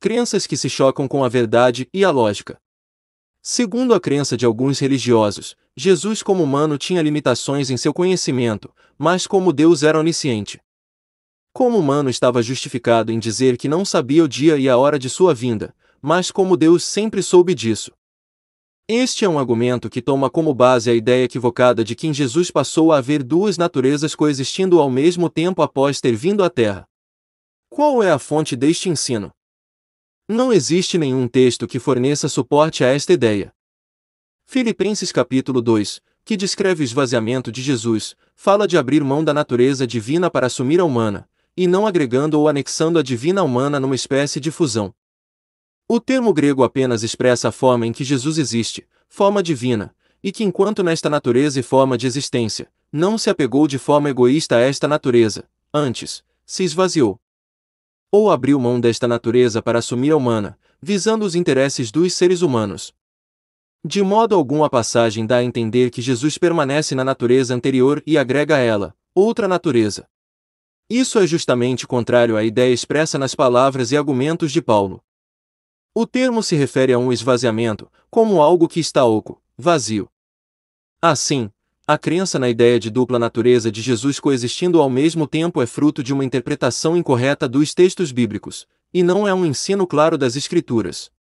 crenças que se chocam com a verdade e a lógica. Segundo a crença de alguns religiosos, Jesus como humano tinha limitações em seu conhecimento, mas como Deus era onisciente. Como humano estava justificado em dizer que não sabia o dia e a hora de sua vinda, mas como Deus sempre soube disso. Este é um argumento que toma como base a ideia equivocada de que em Jesus passou a haver duas naturezas coexistindo ao mesmo tempo após ter vindo à Terra. Qual é a fonte deste ensino? Não existe nenhum texto que forneça suporte a esta ideia. Filipenses capítulo 2, que descreve o esvaziamento de Jesus, fala de abrir mão da natureza divina para assumir a humana, e não agregando ou anexando a divina à humana numa espécie de fusão. O termo grego apenas expressa a forma em que Jesus existe, forma divina, e que enquanto nesta natureza e forma de existência, não se apegou de forma egoísta a esta natureza, antes, se esvaziou. Ou abriu mão desta natureza para assumir a humana, visando os interesses dos seres humanos. De modo algum a passagem dá a entender que Jesus permanece na natureza anterior e agrega a ela outra natureza. Isso é justamente contrário à ideia expressa nas palavras e argumentos de Paulo. O termo se refere a um esvaziamento, como algo que está oco, vazio. Assim, a crença na ideia de dupla natureza de Jesus coexistindo ao mesmo tempo é fruto de uma interpretação incorreta dos textos bíblicos, e não é um ensino claro das Escrituras.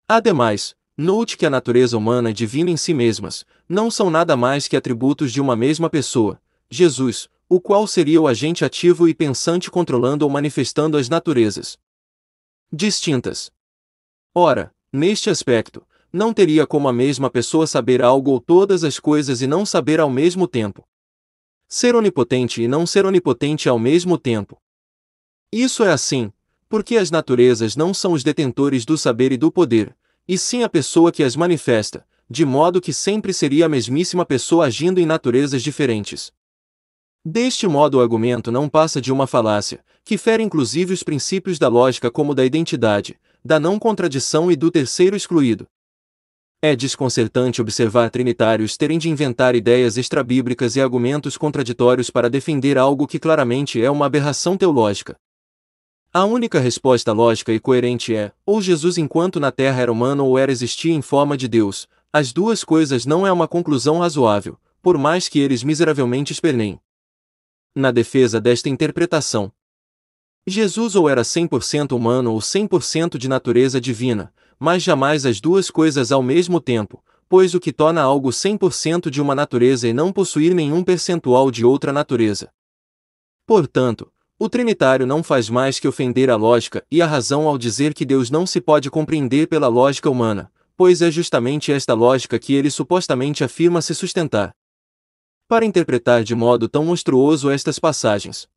Ademais, note que a natureza humana e divina em si mesmas não são nada mais que atributos de uma mesma pessoa, Jesus, o qual seria o agente ativo e pensante controlando ou manifestando as naturezas distintas. Ora, neste aspecto, não teria como a mesma pessoa saber algo ou todas as coisas e não saber ao mesmo tempo. Ser onipotente e não ser onipotente ao mesmo tempo. Isso é assim, porque as naturezas não são os detentores do saber e do poder, e sim a pessoa que as manifesta, de modo que sempre seria a mesmíssima pessoa agindo em naturezas diferentes. Deste modo o argumento não passa de uma falácia, que fere inclusive os princípios da lógica como da identidade, da não contradição e do terceiro excluído. É desconcertante observar trinitários terem de inventar ideias extrabíblicas e argumentos contraditórios para defender algo que claramente é uma aberração teológica. A única resposta lógica e coerente é, ou Jesus enquanto na Terra era humano ou era existia em forma de Deus. As duas coisas não é uma conclusão razoável, por mais que eles miseravelmente esperneiem. Na defesa desta interpretação, Jesus ou era 100% humano ou 100% de natureza divina, mas jamais as duas coisas ao mesmo tempo, pois o que torna algo 100% de uma natureza e não possuir nenhum percentual de outra natureza. Portanto, o trinitário não faz mais que ofender a lógica e a razão ao dizer que Deus não se pode compreender pela lógica humana, pois é justamente esta lógica que ele supostamente afirma se sustentar. Para interpretar de modo tão monstruoso estas passagens,